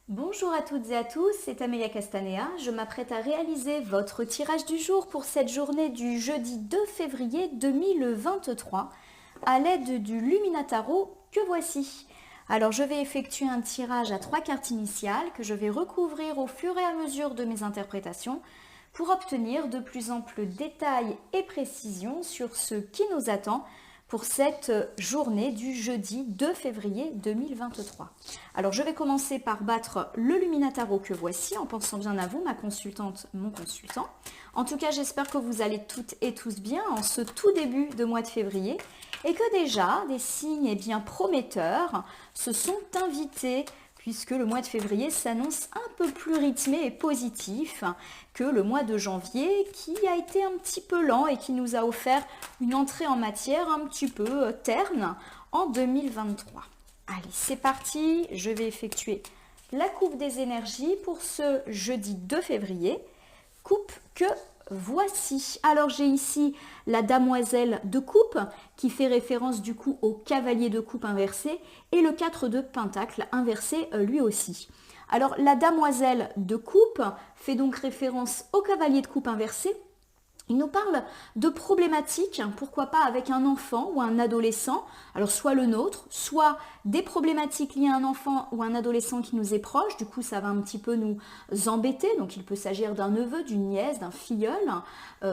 Bonjour à toutes et à tous, c'est Amelia Castanea. Je m'apprête à réaliser votre tirage du jour pour cette journée du jeudi 2 février 2023 à l'aide du Luminataro que voici. Alors je vais effectuer un tirage à 3 cartes initiales que je vais recouvrir au fur et à mesure de mes interprétations pour obtenir de plus amples détails et précisions sur ce qui nous attend pour cette journée du jeudi 2 février 2023. Alors je vais commencer par battre le Luminataro que voici en pensant bien à vous, ma consultante, mon consultant. En tout cas, j'espère que vous allez toutes et tous bien en ce tout début de mois de février et que déjà des signes bien prometteurs se sont invités puisque le mois de février s'annonce un peu plus rythmé et positif que le mois de janvier qui a été un petit peu lent et qui nous a offert une entrée en matière un petit peu terne en 2023. Allez, c'est parti, je vais effectuer la coupe des énergies pour ce jeudi 2 février, coupe que voici. Alors j'ai ici la damoiselle de coupe qui fait référence du coup au cavalier de coupe inversé et le 4 de pentacle inversé lui aussi. Alors la damoiselle de coupe fait donc référence au cavalier de coupe inversé. Il nous parle de problématiques, pourquoi pas avec un enfant ou un adolescent, alors soit le nôtre, soit des problématiques liées à un enfant ou un adolescent qui nous est proche, du coup ça va un petit peu nous embêter, donc il peut s'agir d'un neveu, d'une nièce, d'un filleul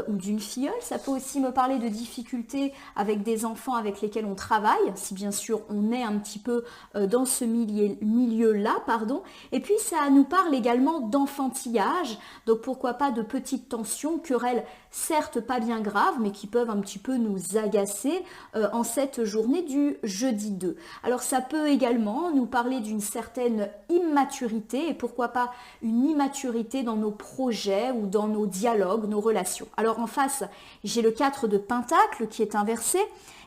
ou d'une filleule. Ça peut aussi me parler de difficultés avec des enfants avec lesquels on travaille, si bien sûr on est un petit peu dans ce milieu-là, pardon. Et puis ça nous parle également d'enfantillage, donc pourquoi pas de petites tensions, querelles, certes pas bien graves, mais qui peuvent un petit peu nous agacer en cette journée du jeudi 2. Alors ça peut également nous parler d'une certaine immaturité, et pourquoi pas une immaturité dans nos projets ou dans nos dialogues, nos relations. Alors en face, j'ai le 4 de pentacle qui est inversé,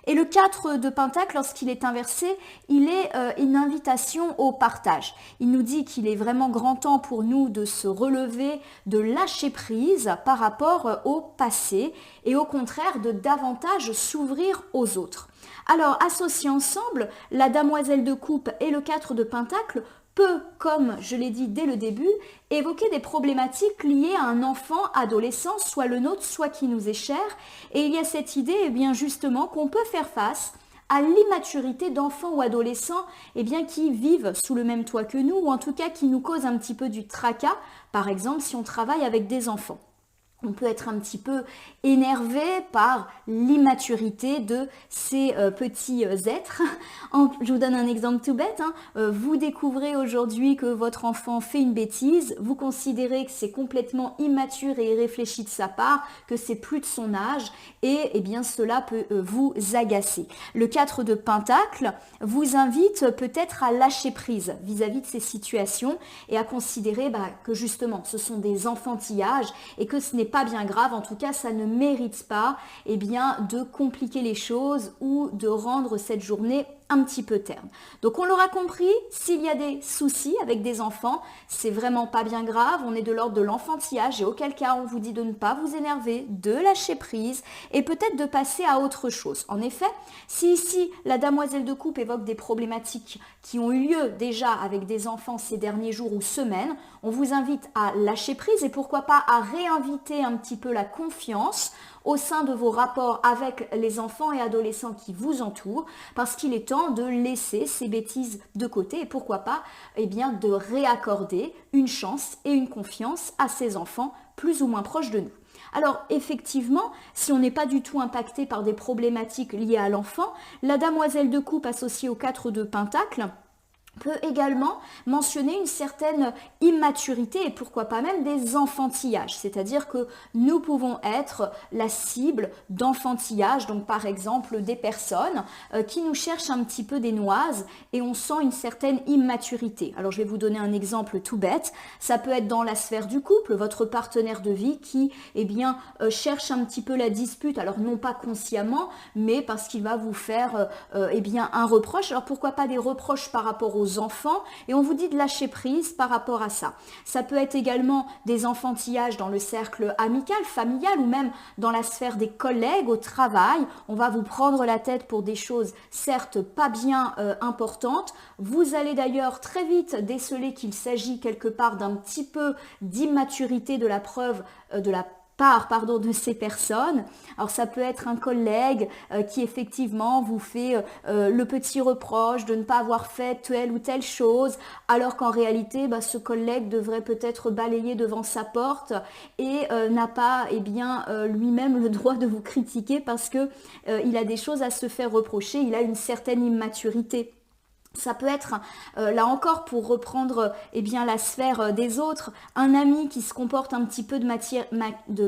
et le 4 de pentacle, lorsqu'il est inversé, il est une invitation au partage. Il nous dit qu'il est vraiment grand temps pour nous de se relever, de lâcher prise par rapport au passé et au contraire de davantage s'ouvrir aux autres. Alors, associés ensemble, la damoiselle de coupe et le 4 de pentacle peut, comme je l'ai dit dès le début, évoquer des problématiques liées à un enfant, adolescent, soit le nôtre, soit qui nous est cher. Et il y a cette idée, eh bien justement, qu'on peut faire face à l'immaturité d'enfants ou adolescents qui vivent sous le même toit que nous, ou en tout cas qui nous causent un petit peu du tracas, par exemple si on travaille avec des enfants. On peut être un petit peu énervé par l'immaturité de ces petits êtres. Je vous donne un exemple tout bête. Vous découvrez aujourd'hui que votre enfant fait une bêtise, vous considérez que c'est complètement immature et irréfléchi de sa part, que c'est plus de son âge, et eh bien cela peut vous agacer. Le 4 de pentacle vous invite peut-être à lâcher prise vis-à-vis de ces situations et à considérer que justement ce sont des enfantillages et que ce n'est pas bien grave, en tout cas ça ne mérite pas de compliquer les choses ou de rendre cette journée un petit peu terne. Donc on l'aura compris, s'il y a des soucis avec des enfants, c'est vraiment pas bien grave, on est de l'ordre de l'enfantillage et auquel cas on vous dit de ne pas vous énerver, de lâcher prise et peut-être de passer à autre chose. En effet, si ici la damoiselle de coupe évoque des problématiques qui ont eu lieu déjà avec des enfants ces derniers jours ou semaines, on vous invite à lâcher prise et pourquoi pas à réinviter un petit peu la confiance au sein de vos rapports avec les enfants et adolescents qui vous entourent, parce qu'il est temps de laisser ces bêtises de côté et pourquoi pas de réaccorder une chance et une confiance à ces enfants plus ou moins proches de nous. Alors effectivement, si on n'est pas du tout impacté par des problématiques liées à l'enfant, la damoiselle de coupe associée au 4 de pentacle peut également mentionner une certaine immaturité et pourquoi pas même des enfantillages. C'est-à-dire que nous pouvons être la cible d'enfantillage, donc par exemple des personnes qui nous cherchent un petit peu des noises et on sent une certaine immaturité. Alors je vais vous donner un exemple tout bête. Ça peut être dans la sphère du couple, votre partenaire de vie qui cherche un petit peu la dispute, alors non pas consciemment, mais parce qu'il va vous faire un reproche. Alors pourquoi pas des reproches par rapport aux aux enfants et on vous dit de lâcher prise par rapport à ça. Ça peut être également des enfantillages dans le cercle amical, familial ou même dans la sphère des collègues au travail. On va vous prendre la tête pour des choses certes pas bien importantes. Vous allez d'ailleurs très vite déceler qu'il s'agit quelque part d'un petit peu d'immaturité de la part de ces personnes. Alors ça peut être un collègue qui effectivement vous fait le petit reproche de ne pas avoir fait telle ou telle chose, alors qu'en réalité ce collègue devrait peut-être balayer devant sa porte et n'a pas lui-même le droit de vous critiquer parce que il a des choses à se faire reprocher, il a une certaine immaturité. Ça peut être, là encore, pour reprendre la sphère des autres, un ami qui se comporte un petit peu de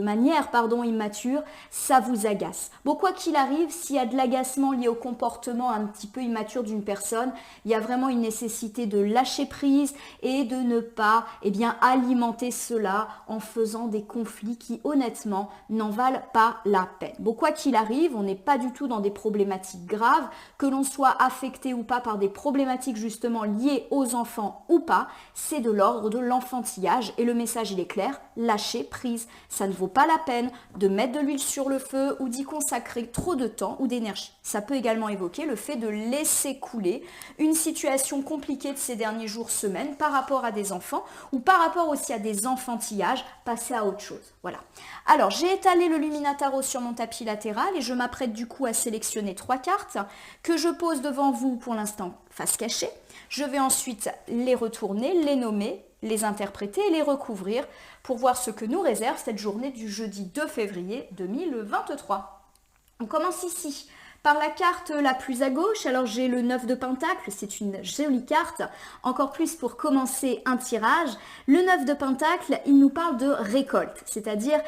manière immature, ça vous agace. Bon, quoi qu'il arrive, s'il y a de l'agacement lié au comportement un petit peu immature d'une personne, il y a vraiment une nécessité de lâcher prise et de ne pas alimenter cela en faisant des conflits qui, honnêtement, n'en valent pas la peine. Bon, quoi qu'il arrive, on n'est pas du tout dans des problématiques graves, que l'on soit affecté ou pas par des problématiques justement liées aux enfants ou pas, c'est de l'ordre de l'enfantillage et le message il est clair, lâchez prise. Ça ne vaut pas la peine de mettre de l'huile sur le feu ou d'y consacrer trop de temps ou d'énergie. Ça peut également évoquer le fait de laisser couler une situation compliquée de ces derniers jours, semaines par rapport à des enfants ou par rapport aussi à des enfantillages, passer à autre chose. Voilà. Alors j'ai étalé le Luminataro sur mon tapis latéral et je m'apprête du coup à sélectionner 3 cartes que je pose devant vous pour l'instant face cachée. Je vais ensuite les retourner, les nommer, les interpréter et les recouvrir pour voir ce que nous réserve cette journée du jeudi 2 février 2023. On commence ici par la carte la plus à gauche. Alors j'ai le 9 de Pentacle, c'est une jolie carte, encore plus pour commencer un tirage. Le 9 de Pentacle, il nous parle de récolte, c'est-à-dire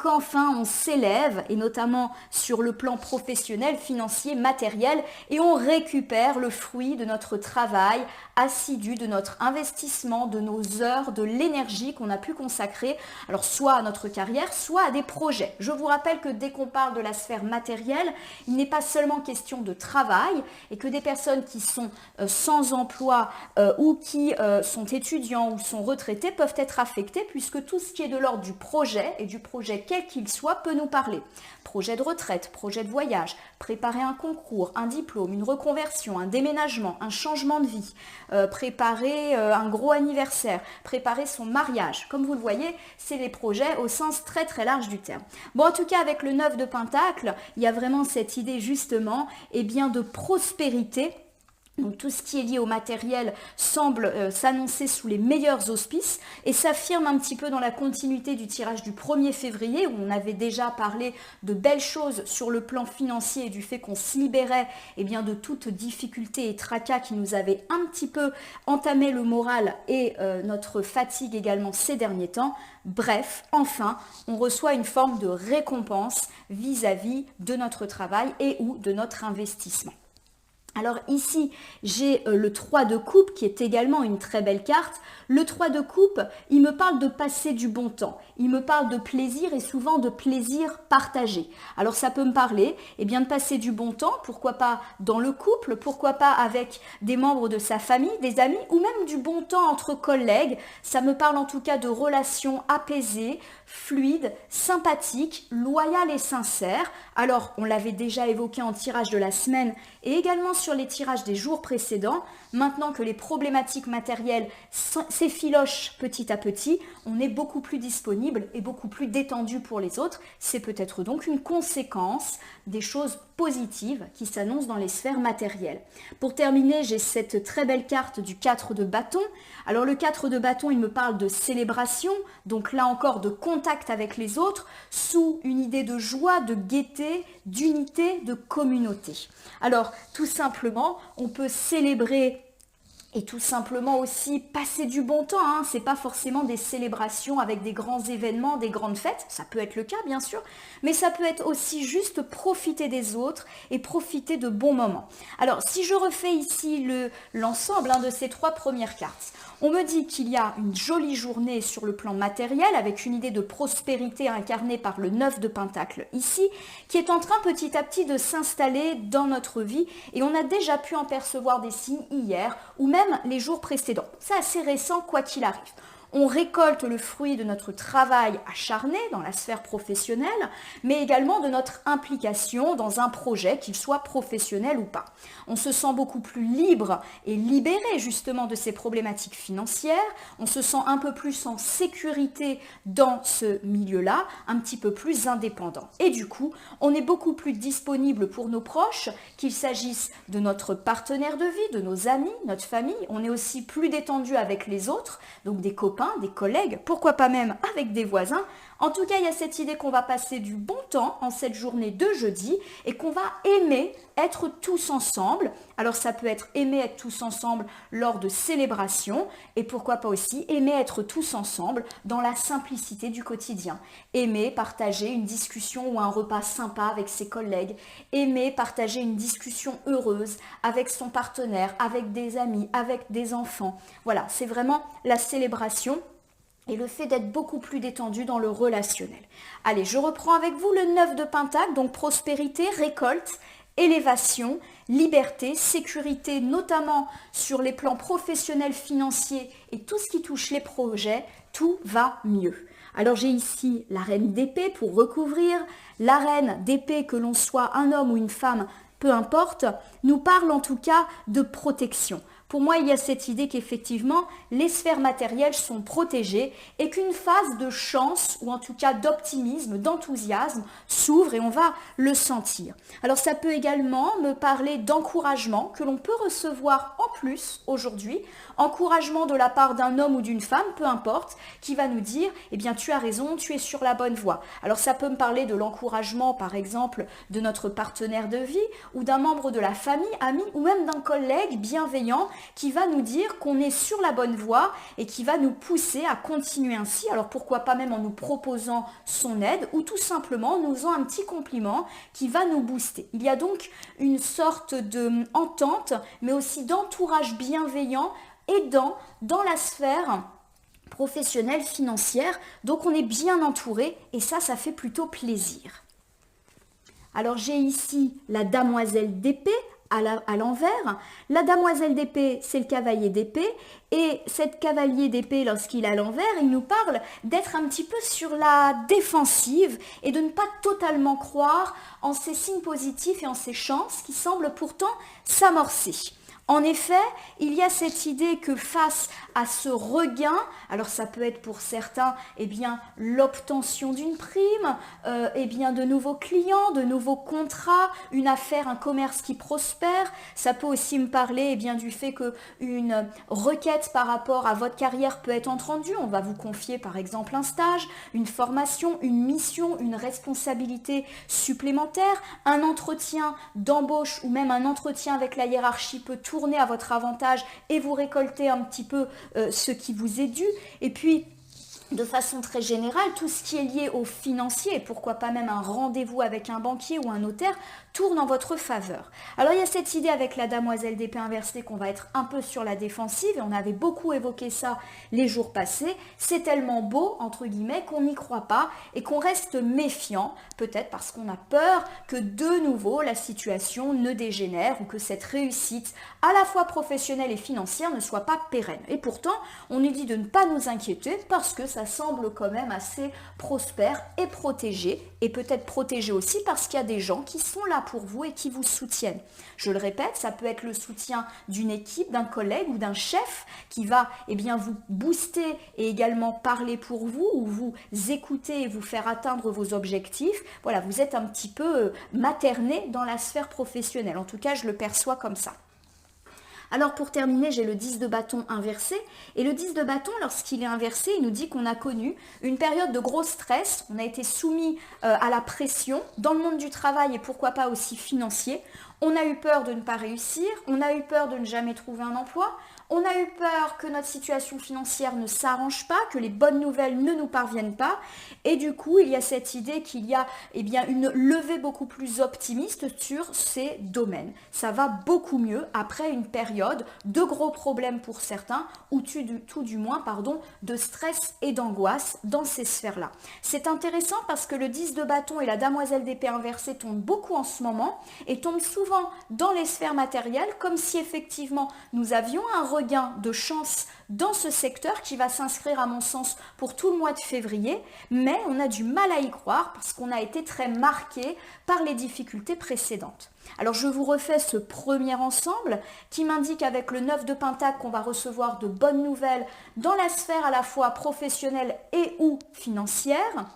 qu'enfin on s'élève, et notamment sur le plan professionnel, financier, matériel, et on récupère le fruit de notre travail assidu, de notre investissement, de nos heures, de l'énergie qu'on a pu consacrer, alors soit à notre carrière, soit à des projets. Je vous rappelle que dès qu'on parle de la sphère matérielle, il n'est pas seulement question de travail et que des personnes qui sont sans emploi ou qui sont étudiants ou sont retraités peuvent être affectés puisque tout ce qui est de l'ordre du projet et du projet quel qu'il soit peut nous parler. Projet de retraite, projet de voyage, préparer un concours, un diplôme, une reconversion, un déménagement, un changement de vie, préparer un gros anniversaire, préparer son mariage. Comme vous le voyez, c'est les projets au sens très très large du terme. Bon, en tout cas, avec le 9 de Pentacle, il y a vraiment cette idée justement de prospérité. Donc tout ce qui est lié au matériel semble s'annoncer sous les meilleurs auspices et s'affirme un petit peu dans la continuité du tirage du 1er février où on avait déjà parlé de belles choses sur le plan financier et du fait qu'on se libérait de toute difficulté et tracas qui nous avait un petit peu entamé le moral et notre fatigue également ces derniers temps. Bref, enfin, on reçoit une forme de récompense vis-à-vis de notre travail et ou de notre investissement. Alors ici, j'ai le 3 de coupe qui est également une très belle carte. Le 3 de coupe, il me parle de passer du bon temps. Il me parle de plaisir et souvent de plaisir partagé. Alors ça peut me parler de passer du bon temps, pourquoi pas dans le couple, pourquoi pas avec des membres de sa famille, des amis ou même du bon temps entre collègues. Ça me parle en tout cas de relations apaisées, fluides, sympathiques, loyales et sincères. Alors on l'avait déjà évoqué en tirage de la semaine et également sur les tirages des jours précédents. Maintenant que les problématiques matérielles s'effilochent petit à petit, on est beaucoup plus disponible et beaucoup plus détendu pour les autres. C'est peut-être donc une conséquence des choses positives qui s'annoncent dans les sphères matérielles. Pour terminer, j'ai cette très belle carte du 4 de bâton. Alors le 4 de bâton, il me parle de célébration, donc là encore de contact avec les autres, sous une idée de joie, de gaieté, d'unité, de communauté. Alors tout simplement, on peut célébrer et tout simplement aussi passer du bon temps, hein. C'est pas forcément des célébrations avec des grands événements, des grandes fêtes, ça peut être le cas bien sûr, mais ça peut être aussi juste profiter des autres et profiter de bons moments. Alors si je refais ici l'ensemble de ces 3 premières cartes, on me dit qu'il y a une jolie journée sur le plan matériel avec une idée de prospérité incarnée par le 9 de Pentacle ici, qui est en train petit à petit de s'installer dans notre vie et on a déjà pu en percevoir des signes hier ou même même les jours précédents. C'est assez récent quoi qu'il arrive. On récolte le fruit de notre travail acharné dans la sphère professionnelle, mais également de notre implication dans un projet, qu'il soit professionnel ou pas. On se sent beaucoup plus libre et libéré justement de ces problématiques financières. On se sent un peu plus en sécurité dans ce milieu-là, un petit peu plus indépendant. Et du coup, on est beaucoup plus disponible pour nos proches, qu'il s'agisse de notre partenaire de vie, de nos amis, notre famille. On est aussi plus détendu avec les autres, donc des copains, des collègues, pourquoi pas même avec des voisins. En tout cas, il y a cette idée qu'on va passer du bon temps en cette journée de jeudi et qu'on va aimer être tous ensemble. Alors ça peut être aimer être tous ensemble lors de célébrations et pourquoi pas aussi aimer être tous ensemble dans la simplicité du quotidien. Aimer partager une discussion ou un repas sympa avec ses collègues. Aimer partager une discussion heureuse avec son partenaire, avec des amis, avec des enfants. Voilà, c'est vraiment la célébration et le fait d'être beaucoup plus détendu dans le relationnel. Allez, je reprends avec vous le 9 de Pentacle, donc prospérité, récolte, élévation, liberté, sécurité, notamment sur les plans professionnels, financiers et tout ce qui touche les projets, tout va mieux. Alors j'ai ici la reine d'épée pour recouvrir. La reine d'épée, que l'on soit un homme ou une femme, peu importe, nous parle en tout cas de protection. Pour moi, il y a cette idée qu'effectivement, les sphères matérielles sont protégées et qu'une phase de chance, ou en tout cas d'optimisme, d'enthousiasme, s'ouvre et on va le sentir. Alors ça peut également me parler d'encouragement que l'on peut recevoir en plus aujourd'hui, encouragement de la part d'un homme ou d'une femme, peu importe, qui va nous dire « Eh bien, tu as raison, tu es sur la bonne voie ». Alors ça peut me parler de l'encouragement, par exemple, de notre partenaire de vie ou d'un membre de la famille, ami ou même d'un collègue bienveillant qui va nous dire qu'on est sur la bonne voie et qui va nous pousser à continuer ainsi. Alors pourquoi pas même en nous proposant son aide ou tout simplement en nous faisant un petit compliment qui va nous booster. Il y a donc une sorte d'entente mais aussi d'entourage bienveillant aidant dans la sphère professionnelle, financière. Donc on est bien entouré et ça fait plutôt plaisir. Alors j'ai ici la damoiselle d'épée à l'envers. La damoiselle d'épée, c'est le cavalier d'épée. Et cette cavalier d'épée, lorsqu'il est à l'envers, il nous parle d'être un petit peu sur la défensive et de ne pas totalement croire en ces signes positifs et en ces chances qui semblent pourtant s'amorcer. En effet, il y a cette idée que face à ce regain, alors ça peut être pour certains l'obtention d'une prime, de nouveaux clients, de nouveaux contrats, une affaire, un commerce qui prospère. Ça peut aussi me parler du fait qu'une requête par rapport à votre carrière peut être entendue. On va vous confier par exemple un stage, une formation, une mission, une responsabilité supplémentaire, un entretien d'embauche ou même un entretien avec la hiérarchie peut tourner à votre avantage et vous récolter un petit peu ce qui vous est dû. Et puis, de façon très générale, tout ce qui est lié au financier, pourquoi pas même un rendez-vous avec un banquier ou un notaire, tourne en votre faveur. Alors il y a cette idée avec la damoiselle d'épée inversée qu'on va être un peu sur la défensive, et on avait beaucoup évoqué ça les jours passés. C'est tellement beau, entre guillemets, qu'on n'y croit pas et qu'on reste méfiant, peut-être parce qu'on a peur que de nouveau la situation ne dégénère ou que cette réussite, à la fois professionnelle et financière, ne soit pas pérenne. Et pourtant, on nous dit de ne pas nous inquiéter parce que ça semble quand même assez prospère et protégé, et peut-être protégé aussi parce qu'il y a des gens qui sont là pour vous et qui vous soutiennent. Je le répète, ça peut être le soutien d'une équipe, d'un collègue ou d'un chef qui va vous booster et également parler pour vous ou vous écouter et vous faire atteindre vos objectifs. Voilà, vous êtes un petit peu materné dans la sphère professionnelle. En tout cas, je le perçois comme ça. Alors pour terminer, j'ai le 10 de bâton inversé. Et le 10 de bâton, lorsqu'il est inversé, il nous dit qu'on a connu une période de gros stress. On a été soumis à la pression dans le monde du travail et pourquoi pas aussi financier. On a eu peur de ne pas réussir. On a eu peur de ne jamais trouver un emploi. On a eu peur que notre situation financière ne s'arrange pas, que les bonnes nouvelles ne nous parviennent pas. Et du coup, il y a cette idée qu'il y a une levée beaucoup plus optimiste sur ces domaines. Ça va beaucoup mieux après une période de gros problèmes pour certains, ou tout du moins, de stress et d'angoisse dans ces sphères-là. C'est intéressant parce que le 10 de bâton et la damoiselle d'épée inversée tombent beaucoup en ce moment et tombent souvent dans les sphères matérielles, comme si effectivement nous avions un regard regain de chance dans ce secteur qui va s'inscrire à mon sens pour tout le mois de février, mais on a du mal à y croire parce qu'on a été très marqué par les difficultés précédentes. Alors je vous refais ce premier ensemble qui m'indique avec le 9 de Pentacle qu'on va recevoir de bonnes nouvelles dans la sphère à la fois professionnelle et ou financière.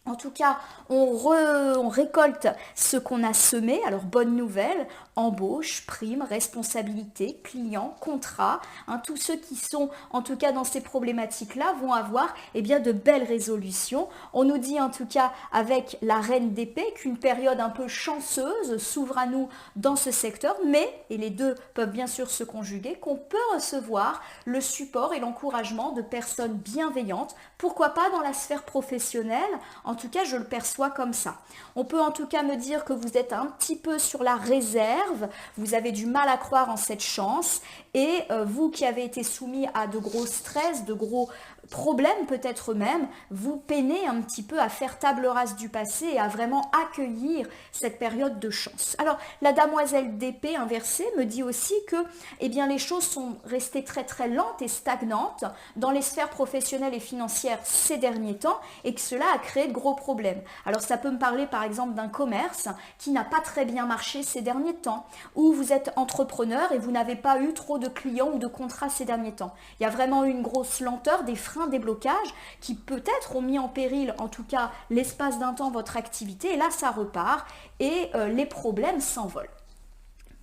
En tout cas, on récolte ce qu'on a semé. Alors, bonne nouvelle, embauche, prime, responsabilité, client, contrat. Tous ceux qui sont, en tout cas, dans ces problématiques-là, vont avoir de belles résolutions. On nous dit, en tout cas, avec la reine d'épée, qu'une période un peu chanceuse s'ouvre à nous dans ce secteur. Mais, et les deux peuvent bien sûr se conjuguer, qu'on peut recevoir le support et l'encouragement de personnes bienveillantes. Pourquoi pas dans la sphère professionnelle? En tout cas, je le perçois comme ça. On peut en tout cas me dire que vous êtes un petit peu sur la réserve, vous avez du mal à croire en cette chance et vous qui avez été soumis à de gros stress, de gros problèmes peut-être même, vous peinez un petit peu à faire table rase du passé et à vraiment accueillir cette période de chance. Alors, la demoiselle d'épée inversée me dit aussi que les choses sont restées très très lentes et stagnantes dans les sphères professionnelles et financières ces derniers temps et que cela a créé de gros problèmes. Alors, ça peut me parler par exemple d'un commerce qui n'a pas très bien marché ces derniers temps, ou vous êtes entrepreneur et vous n'avez pas eu trop de clients ou de contrats ces derniers temps. Il y a vraiment eu une grosse lenteur, des freins, des blocages qui peut-être ont mis en péril, en tout cas l'espace d'un temps, votre activité. Et là, ça repart et les problèmes s'envolent.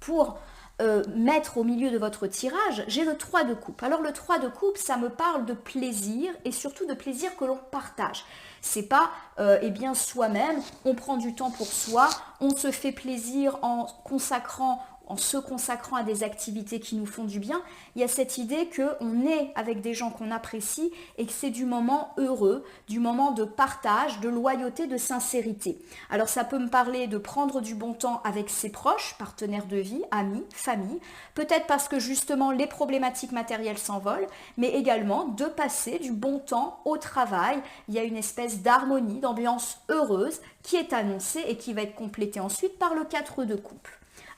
Pour mettre au milieu de votre tirage, j'ai le 3 de coupe. Alors le 3 de coupe, ça me parle de plaisir et surtout de plaisir que l'on partage. C'est pas soi-même, on prend du temps pour soi, on se fait plaisir en se consacrant à des activités qui nous font du bien. Il y a cette idée qu'on est avec des gens qu'on apprécie et que c'est du moment heureux, du moment de partage, de loyauté, de sincérité. Alors ça peut me parler de prendre du bon temps avec ses proches, partenaires de vie, amis, famille, peut-être parce que justement les problématiques matérielles s'envolent, mais également de passer du bon temps au travail. Il y a une espèce d'harmonie, d'ambiance heureuse qui est annoncée et qui va être complétée ensuite par le 4 de coupe.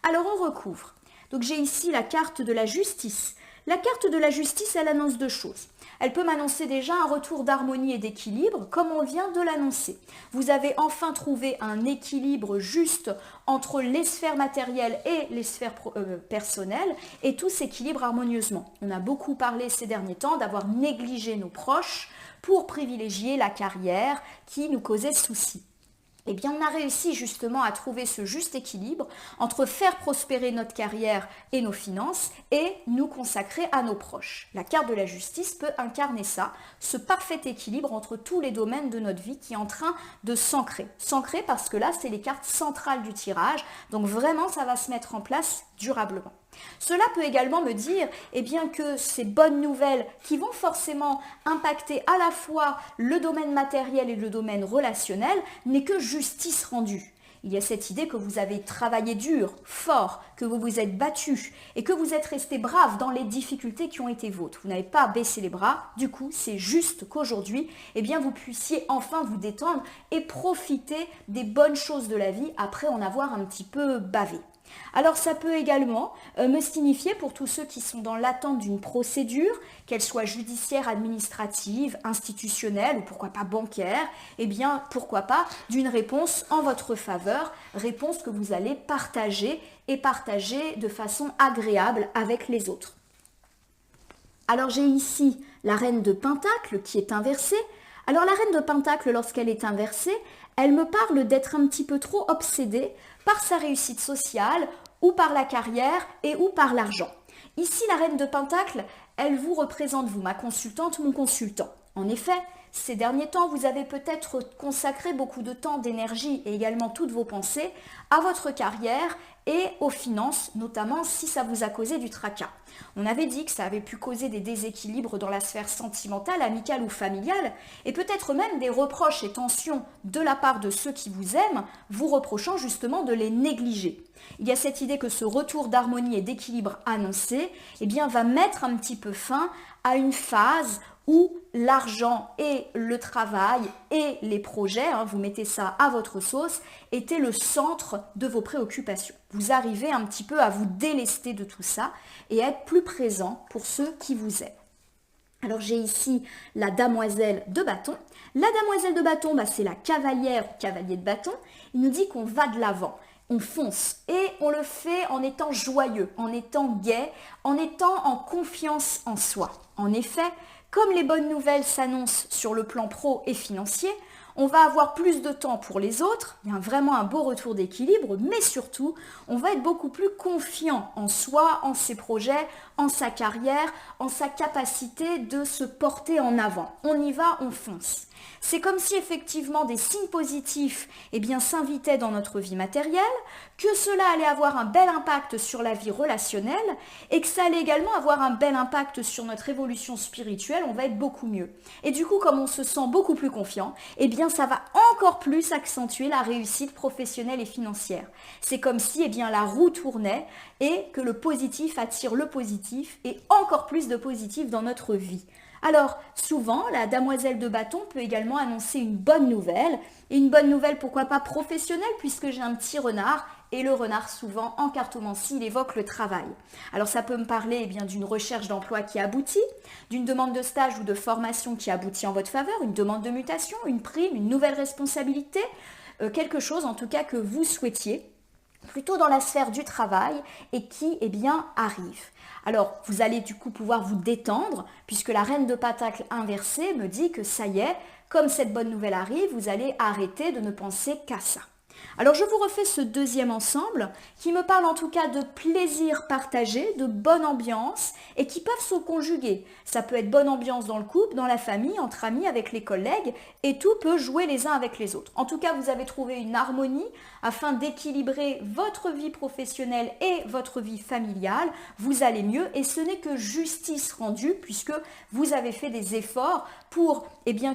Alors on recouvre. Donc j'ai ici la carte de la justice. La carte de la justice, elle annonce deux choses. Elle peut m'annoncer déjà un retour d'harmonie et d'équilibre, comme on vient de l'annoncer. Vous avez enfin trouvé un équilibre juste entre les sphères matérielles et les sphères personnelles, et tout s'équilibre harmonieusement. On a beaucoup parlé ces derniers temps d'avoir négligé nos proches pour privilégier la carrière qui nous causait souci. On a réussi justement à trouver ce juste équilibre entre faire prospérer notre carrière et nos finances et nous consacrer à nos proches. La carte de la justice peut incarner ça, ce parfait équilibre entre tous les domaines de notre vie qui est en train de s'ancrer. S'ancrer parce que là, c'est les cartes centrales du tirage, donc vraiment, ça va se mettre en place durablement. Cela peut également me dire que ces bonnes nouvelles qui vont forcément impacter à la fois le domaine matériel et le domaine relationnel n'est que justice rendue. Il y a cette idée que vous avez travaillé dur, fort, que vous vous êtes battu et que vous êtes resté brave dans les difficultés qui ont été vôtres. Vous n'avez pas baissé les bras, du coup c'est juste qu'aujourd'hui vous puissiez enfin vous détendre et profiter des bonnes choses de la vie après en avoir un petit peu bavé. Alors ça peut également me signifier pour tous ceux qui sont dans l'attente d'une procédure, qu'elle soit judiciaire, administrative, institutionnelle ou pourquoi pas bancaire, pourquoi pas d'une réponse en votre faveur, réponse que vous allez partager et partager de façon agréable avec les autres. Alors j'ai ici la reine de Pentacle qui est inversée. Alors la reine de Pentacle, lorsqu'elle est inversée, elle me parle d'être un petit peu trop obsédée par sa réussite sociale ou par la carrière et ou par l'argent. Ici, la reine de Pentacle, elle vous représente, vous, ma consultante, mon consultant. En effet, ces derniers temps, vous avez peut-être consacré beaucoup de temps, d'énergie et également toutes vos pensées à votre carrière et aux finances, notamment si ça vous a causé du tracas. On avait dit que ça avait pu causer des déséquilibres dans la sphère sentimentale, amicale ou familiale, et peut-être même des reproches et tensions de la part de ceux qui vous aiment, vous reprochant justement de les négliger. Il y a cette idée que ce retour d'harmonie et d'équilibre annoncé va mettre un petit peu fin à une phase où l'argent et le travail et les projets, vous mettez ça à votre sauce, étaient le centre de vos préoccupations. vous arrivez un petit peu à vous délester de tout ça et à être plus présent pour ceux qui vous aiment. Alors j'ai ici la damoiselle de bâton. La damoiselle de bâton, c'est la cavalière ou cavalier de bâton. Il nous dit qu'on va de l'avant, on fonce et on le fait en étant joyeux, en étant gai, en étant en confiance en soi. En effet, comme les bonnes nouvelles s'annoncent sur le plan pro et financier, on va avoir plus de temps pour les autres, il y a vraiment un beau retour d'équilibre, mais surtout, on va être beaucoup plus confiant en soi, en ses projets, en sa carrière, en sa capacité de se porter en avant. On y va, on fonce. C'est comme si effectivement des signes positifs s'invitaient dans notre vie matérielle, que cela allait avoir un bel impact sur la vie relationnelle et que ça allait également avoir un bel impact sur notre évolution spirituelle, on va être beaucoup mieux. Et du coup, comme on se sent beaucoup plus confiant, ça va encore plus accentuer la réussite professionnelle et financière. C'est comme si la roue tournait et que le positif attire le positif et encore plus de positif dans notre vie. Alors, souvent, la damoiselle de bâton peut également annoncer une bonne nouvelle. Et une bonne nouvelle, pourquoi pas professionnelle, puisque j'ai un petit renard. Et le renard, souvent, en cartomancie, il évoque le travail. Alors, ça peut me parler d'une recherche d'emploi qui aboutit, d'une demande de stage ou de formation qui aboutit en votre faveur, une demande de mutation, une prime, une nouvelle responsabilité, quelque chose en tout cas que vous souhaitiez, plutôt dans la sphère du travail et qui, arrive. Alors, vous allez du coup pouvoir vous détendre, puisque la reine de Pentacle inversée me dit que ça y est, comme cette bonne nouvelle arrive, vous allez arrêter de ne penser qu'à ça. Alors, je vous refais ce deuxième ensemble qui me parle en tout cas de plaisir partagé, de bonne ambiance et qui peuvent se conjuguer. Ça peut être bonne ambiance dans le couple, dans la famille, entre amis, avec les collègues et tout peut jouer les uns avec les autres. En tout cas, vous avez trouvé une harmonie afin d'équilibrer votre vie professionnelle et votre vie familiale. Vous allez mieux et ce n'est que justice rendue puisque vous avez fait des efforts pour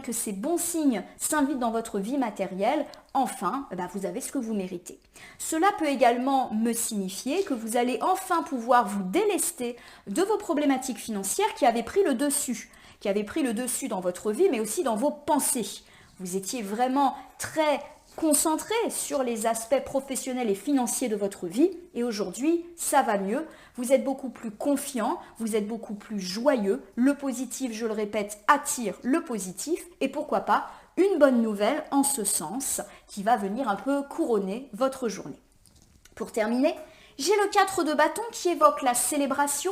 que ces bons signes s'invitent dans votre vie matérielle. Enfin, vous avez ce que vous méritez. Cela peut également me signifier que vous allez enfin pouvoir vous délester de vos problématiques financières qui avaient pris le dessus dans votre vie, mais aussi dans vos pensées. Vous étiez vraiment très concentré sur les aspects professionnels et financiers de votre vie et aujourd'hui, ça va mieux. Vous êtes beaucoup plus confiant, vous êtes beaucoup plus joyeux. Le positif, je le répète, attire le positif et pourquoi pas une bonne nouvelle en ce sens qui va venir un peu couronner votre journée. Pour terminer, j'ai le 4 de bâton qui évoque la célébration,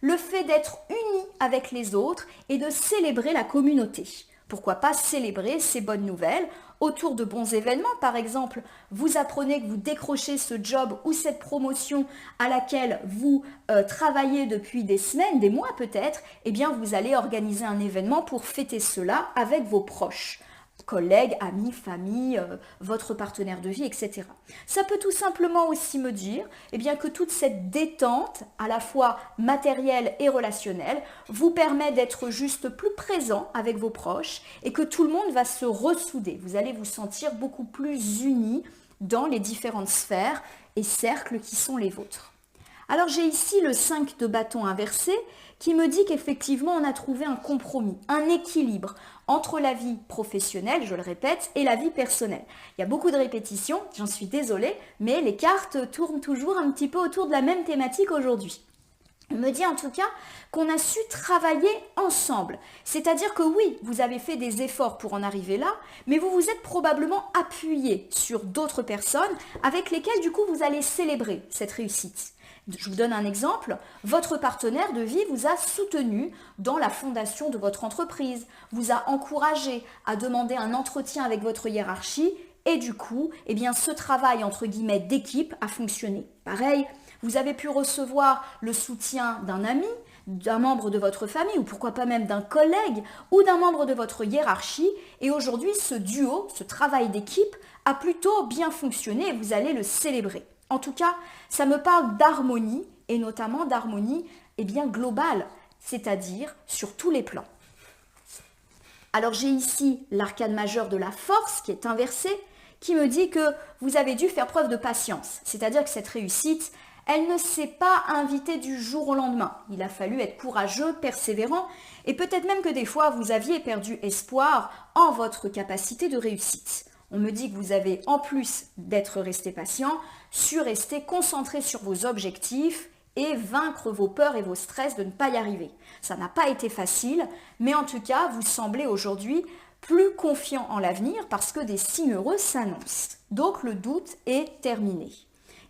le fait d'être uni avec les autres et de célébrer la communauté. Pourquoi pas célébrer ces bonnes nouvelles autour de bons événements. Par exemple, vous apprenez que vous décrochez ce job ou cette promotion à laquelle vous travaillez depuis des semaines, des mois peut-être, vous allez organiser un événement pour fêter cela avec vos proches. Collègues, amis, famille, votre partenaire de vie, etc. Ça peut tout simplement aussi me dire que toute cette détente, à la fois matérielle et relationnelle, vous permet d'être juste plus présent avec vos proches et que tout le monde va se ressouder. Vous allez vous sentir beaucoup plus unis dans les différentes sphères et cercles qui sont les vôtres. Alors j'ai ici le 5 de bâton inversé qui me dit qu'effectivement on a trouvé un compromis, un équilibre entre la vie professionnelle, je le répète, et la vie personnelle. Il y a beaucoup de répétitions, j'en suis désolée, mais les cartes tournent toujours un petit peu autour de la même thématique aujourd'hui. On me dit en tout cas qu'on a su travailler ensemble. C'est-à-dire que oui, vous avez fait des efforts pour en arriver là, mais vous vous êtes probablement appuyé sur d'autres personnes avec lesquelles du coup vous allez célébrer cette réussite. Je vous donne un exemple, votre partenaire de vie vous a soutenu dans la fondation de votre entreprise, vous a encouragé à demander un entretien avec votre hiérarchie et du coup, ce travail entre guillemets d'équipe a fonctionné. Pareil, vous avez pu recevoir le soutien d'un ami, d'un membre de votre famille ou pourquoi pas même d'un collègue ou d'un membre de votre hiérarchie et aujourd'hui ce duo, ce travail d'équipe a plutôt bien fonctionné et vous allez le célébrer. En tout cas, ça me parle d'harmonie et notamment d'harmonie globale, c'est-à-dire sur tous les plans. Alors j'ai ici l'arcane majeur de la force qui est inversée, qui me dit que vous avez dû faire preuve de patience, c'est-à-dire que cette réussite, elle ne s'est pas invitée du jour au lendemain. Il a fallu être courageux, persévérant et peut-être même que des fois vous aviez perdu espoir en votre capacité de réussite. On me dit que vous avez, en plus d'être resté patient, su rester concentré sur vos objectifs et vaincre vos peurs et vos stress de ne pas y arriver. Ça n'a pas été facile, mais en tout cas, vous semblez aujourd'hui plus confiant en l'avenir parce que des signes heureux s'annoncent. Donc le doute est terminé.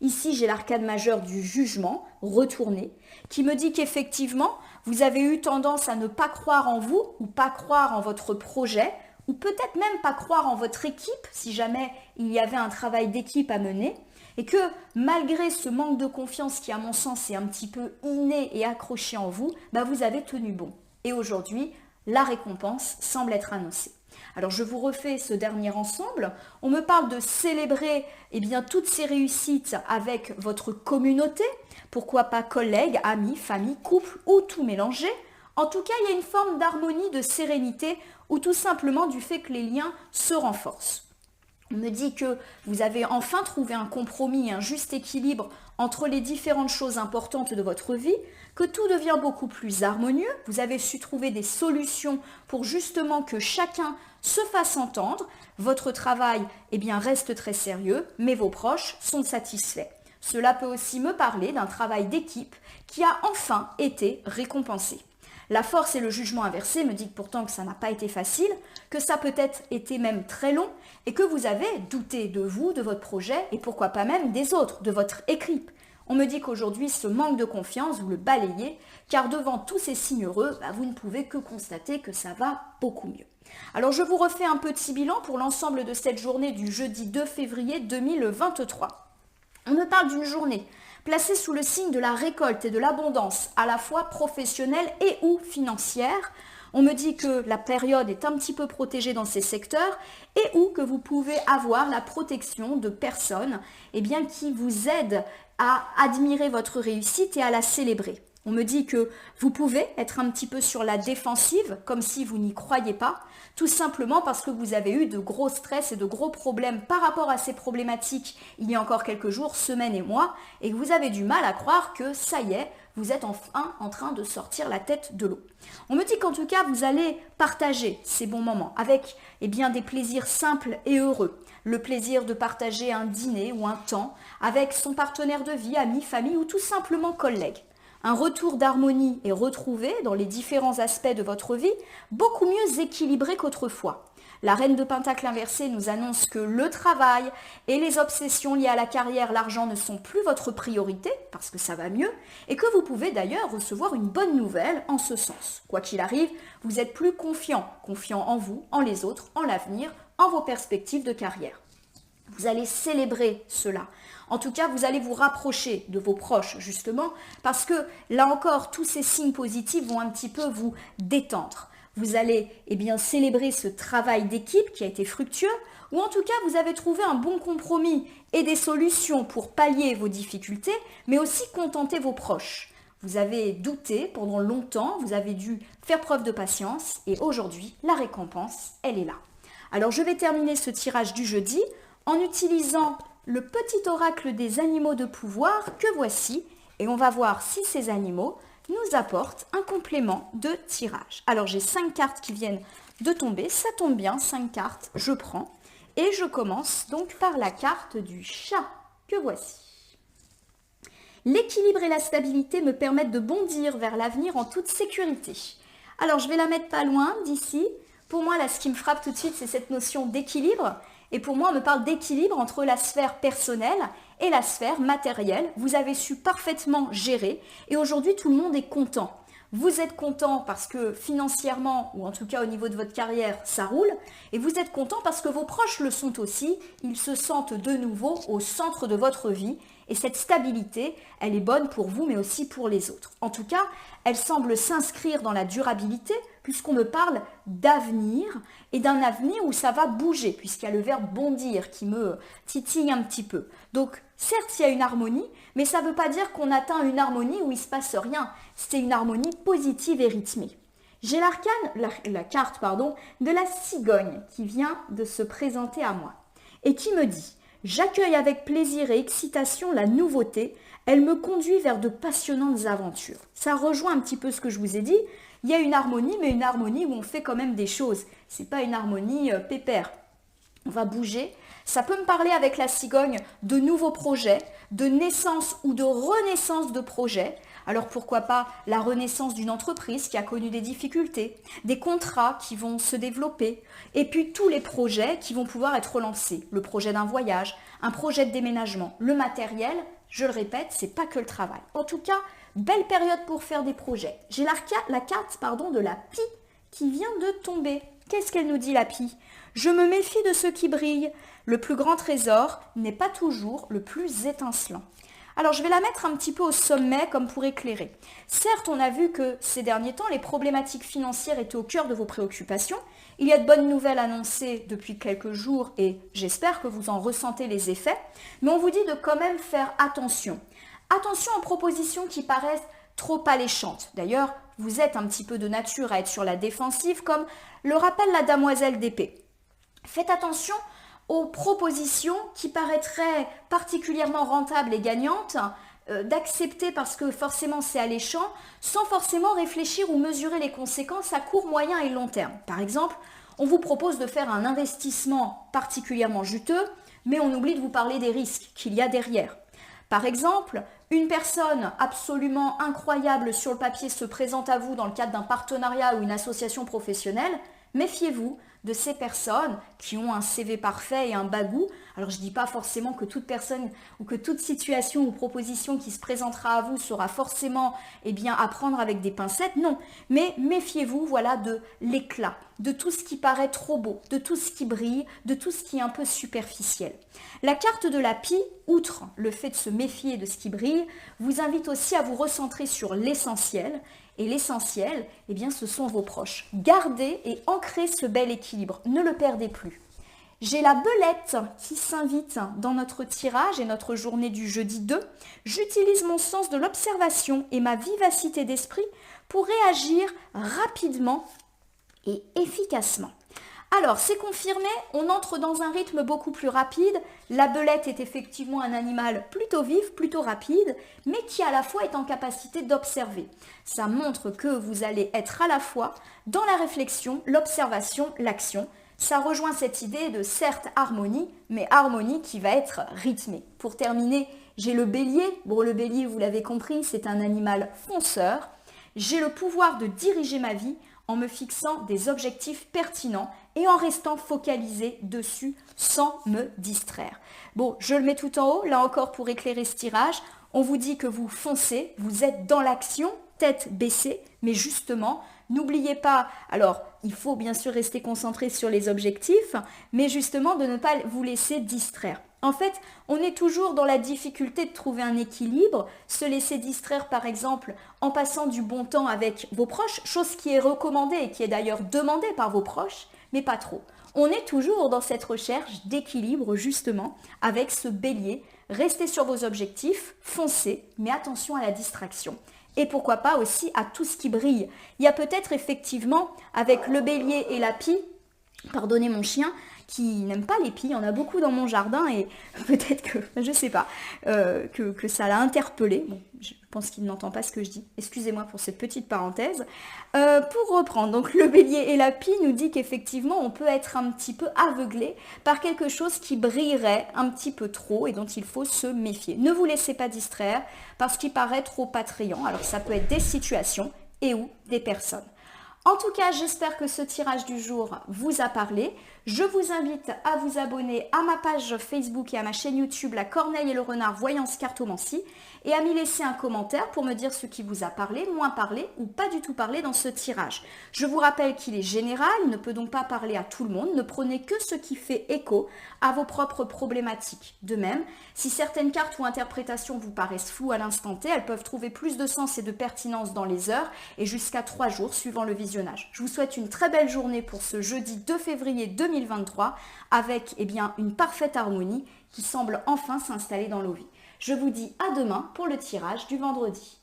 Ici, j'ai l'arcane majeur du jugement, retourné, qui me dit qu'effectivement, vous avez eu tendance à ne pas croire en vous ou pas croire en votre projet, ou peut-être même pas croire en votre équipe, si jamais il y avait un travail d'équipe à mener, et que malgré ce manque de confiance qui, à mon sens, est un petit peu inné et accroché en vous, vous avez tenu bon. Et aujourd'hui, la récompense semble être annoncée. Alors je vous refais ce dernier ensemble. On me parle de célébrer toutes ces réussites avec votre communauté. Pourquoi pas collègues, amis, famille, couple ou tout mélanger. En tout cas, il y a une forme d'harmonie, de sérénité ou tout simplement du fait que les liens se renforcent. On me dit que vous avez enfin trouvé un compromis, un juste équilibre entre les différentes choses importantes de votre vie, que tout devient beaucoup plus harmonieux. Vous avez su trouver des solutions pour justement que chacun se fasse entendre. Votre travail reste très sérieux, mais vos proches sont satisfaits. Cela peut aussi me parler d'un travail d'équipe qui a enfin été récompensé. La force et le jugement inversé me dit pourtant que ça n'a pas été facile, que ça peut-être été même très long et que vous avez douté de vous, de votre projet et pourquoi pas même des autres, de votre équipe. On me dit qu'aujourd'hui, ce manque de confiance, vous le balayez, car devant tous ces signes heureux, vous ne pouvez que constater que ça va beaucoup mieux. Alors je vous refais un petit bilan pour l'ensemble de cette journée du jeudi 2 février 2023. On me parle d'une journée placée sous le signe de la récolte et de l'abondance, à la fois professionnelle et ou financière. On me dit que la période est un petit peu protégée dans ces secteurs et ou que vous pouvez avoir la protection de personnes qui vous aident à admirer votre réussite et à la célébrer. On me dit que vous pouvez être un petit peu sur la défensive, comme si vous n'y croyez pas, tout simplement parce que vous avez eu de gros stress et de gros problèmes par rapport à ces problématiques il y a encore quelques jours, semaines et mois, et que vous avez du mal à croire que ça y est, vous êtes enfin en train de sortir la tête de l'eau. On me dit qu'en tout cas, vous allez partager ces bons moments avec des plaisirs simples et heureux. Le plaisir de partager un dîner ou un temps avec son partenaire de vie, ami, famille ou tout simplement collègue. Un retour d'harmonie est retrouvé dans les différents aspects de votre vie, beaucoup mieux équilibré qu'autrefois. La reine de Pentacle inversée nous annonce que le travail et les obsessions liées à la carrière, l'argent ne sont plus votre priorité, parce que ça va mieux, et que vous pouvez d'ailleurs recevoir une bonne nouvelle en ce sens. Quoi qu'il arrive, vous êtes plus confiant en vous, en les autres, en l'avenir, en vos perspectives de carrière. Vous allez célébrer cela. En tout cas, vous allez vous rapprocher de vos proches, justement, parce que, là encore, tous ces signes positifs vont un petit peu vous détendre. Vous allez célébrer ce travail d'équipe qui a été fructueux, ou en tout cas, vous avez trouvé un bon compromis et des solutions pour pallier vos difficultés, mais aussi contenter vos proches. Vous avez douté pendant longtemps, vous avez dû faire preuve de patience, et aujourd'hui, la récompense, elle est là. Alors, je vais terminer ce tirage du jeudi en utilisant le petit oracle des animaux de pouvoir que voici, et on va voir si ces animaux nous apportent un complément de tirage. Alors j'ai 5 cartes qui viennent de tomber, ça tombe bien, 5 cartes, je prends, et je commence donc par la carte du chat que voici. L'équilibre et la stabilité me permettent de bondir vers l'avenir en toute sécurité. Alors je vais la mettre pas loin d'ici. Pour moi, là, ce qui me frappe tout de suite, c'est cette notion d'équilibre. Et pour moi, on me parle d'équilibre entre la sphère personnelle et la sphère matérielle. Vous avez su parfaitement gérer et aujourd'hui, tout le monde est content. Vous êtes content parce que financièrement, ou en tout cas au niveau de votre carrière, ça roule. Et vous êtes content parce que vos proches le sont aussi. Ils se sentent de nouveau au centre de votre vie. Et cette stabilité, elle est bonne pour vous, mais aussi pour les autres. En tout cas, elle semble s'inscrire dans la durabilité, puisqu'on me parle d'avenir, et d'un avenir où ça va bouger, puisqu'il y a le verbe bondir qui me titille un petit peu. Donc, certes, il y a une harmonie, mais ça ne veut pas dire qu'on atteint une harmonie où il ne se passe rien. C'est une harmonie positive et rythmée. J'ai la carte de la cigogne qui vient de se présenter à moi, et qui me dit « J'accueille avec plaisir et excitation la nouveauté, elle me conduit vers de passionnantes aventures. » Ça rejoint un petit peu ce que je vous ai dit. Il y a une harmonie, mais une harmonie où on fait quand même des choses. Ce n'est pas une harmonie pépère. on va bouger. Ça peut me parler avec la cigogne de nouveaux projets, de naissance ou de renaissance de projets. Alors pourquoi pas la renaissance d'une entreprise qui a connu des difficultés, des contrats qui vont se développer, et puis tous les projets qui vont pouvoir être relancés. Le projet d'un voyage, un projet de déménagement, le matériel, je le répète, c'est pas que le travail. En tout cas, belle période pour faire des projets. J'ai la carte de la pie qui vient de tomber. Qu'est-ce qu'elle nous dit la pie? Je me méfie de ceux qui brillent. Le plus grand trésor n'est pas toujours le plus étincelant. Alors je vais la mettre un petit peu au sommet comme pour éclairer. Certes, on a vu que ces derniers temps, les problématiques financières étaient au cœur de vos préoccupations. Il y a de bonnes nouvelles annoncées depuis quelques jours et j'espère que vous en ressentez les effets. Mais on vous dit de quand même faire attention. Attention aux propositions qui paraissent trop alléchantes. D'ailleurs, vous êtes un petit peu de nature à être sur la défensive comme le rappelle la demoiselle d'épée. Faites attention aux propositions qui paraîtraient particulièrement rentables et gagnantes, d'accepter parce que forcément c'est alléchant, sans forcément réfléchir ou mesurer les conséquences à court, moyen et long terme. Par exemple, on vous propose de faire un investissement particulièrement juteux, mais on oublie de vous parler des risques qu'il y a derrière. Par exemple, une personne absolument incroyable sur le papier se présente à vous dans le cadre d'un partenariat ou une association professionnelle. Méfiez-vous de ces personnes qui ont un CV parfait et un bagou. Alors je ne dis pas forcément que toute personne ou que toute situation ou proposition qui se présentera à vous sera forcément à prendre avec des pincettes, non. Mais méfiez-vous de l'éclat, de tout ce qui paraît trop beau, de tout ce qui brille, de tout ce qui est un peu superficiel. La carte de la pie, outre le fait de se méfier de ce qui brille, vous invite aussi à vous recentrer sur l'essentiel. Et l'essentiel, ce sont vos proches. Gardez et ancrez ce bel équilibre. Ne le perdez plus. J'ai la belette qui s'invite dans notre tirage et notre journée du jeudi 2. J'utilise mon sens de l'observation et ma vivacité d'esprit pour réagir rapidement et efficacement. Alors, c'est confirmé, on entre dans un rythme beaucoup plus rapide. La belette est effectivement un animal plutôt vif, plutôt rapide, mais qui à la fois est en capacité d'observer. Ça montre que vous allez être à la fois dans la réflexion, l'observation, l'action. Ça rejoint cette idée de certes harmonie, mais harmonie qui va être rythmée. Pour terminer, j'ai le bélier. Bon, le bélier, vous l'avez compris, c'est un animal fonceur. J'ai le pouvoir de diriger ma vie en me fixant des objectifs pertinents et en restant focalisé dessus sans me distraire. Bon, je le mets tout en haut, là encore pour éclairer ce tirage. On vous dit que vous foncez, vous êtes dans l'action, tête baissée, mais justement, n'oubliez pas, alors il faut bien sûr rester concentré sur les objectifs, mais justement de ne pas vous laisser distraire. En fait, on est toujours dans la difficulté de trouver un équilibre, se laisser distraire par exemple en passant du bon temps avec vos proches, chose qui est recommandée et qui est d'ailleurs demandée par vos proches, mais pas trop. On est toujours dans cette recherche d'équilibre justement avec ce bélier. Restez sur vos objectifs, foncez, mais attention à la distraction. Et pourquoi pas aussi à tout ce qui brille. Il y a peut-être effectivement avec le bélier et la pie, pardonnez mon chien, qui n'aime pas les pies, il y en a beaucoup dans mon jardin et peut-être que, je sais pas, que ça l'a interpellé. Bon, je pense qu'il n'entend pas ce que je dis. Excusez-moi pour cette petite parenthèse. Pour reprendre, donc le bélier et la pie nous dit qu'effectivement on peut être un petit peu aveuglé par quelque chose qui brillerait un petit peu trop et dont il faut se méfier. Ne vous laissez pas distraire parce qu'il paraît trop attrayant. Alors ça peut être des situations et ou des personnes. En tout cas, j'espère que ce tirage du jour vous a parlé. Je vous invite à vous abonner à ma page Facebook et à ma chaîne YouTube La Corneille et le Renard Voyance Cartomancie et à m'y laisser un commentaire pour me dire ce qui vous a parlé, moins parlé ou pas du tout parlé dans ce tirage. Je vous rappelle qu'il est général, il ne peut donc pas parler à tout le monde. Ne prenez que ce qui fait écho à vos propres problématiques. De même, si certaines cartes ou interprétations vous paraissent floues à l'instant T, elles peuvent trouver plus de sens et de pertinence dans les heures et jusqu'à 3 jours suivant le visionnage. Je vous souhaite une très belle journée pour ce jeudi 2 février 2023 avec une parfaite harmonie qui semble enfin s'installer dans nos vies. Je vous dis à demain pour le tirage du vendredi.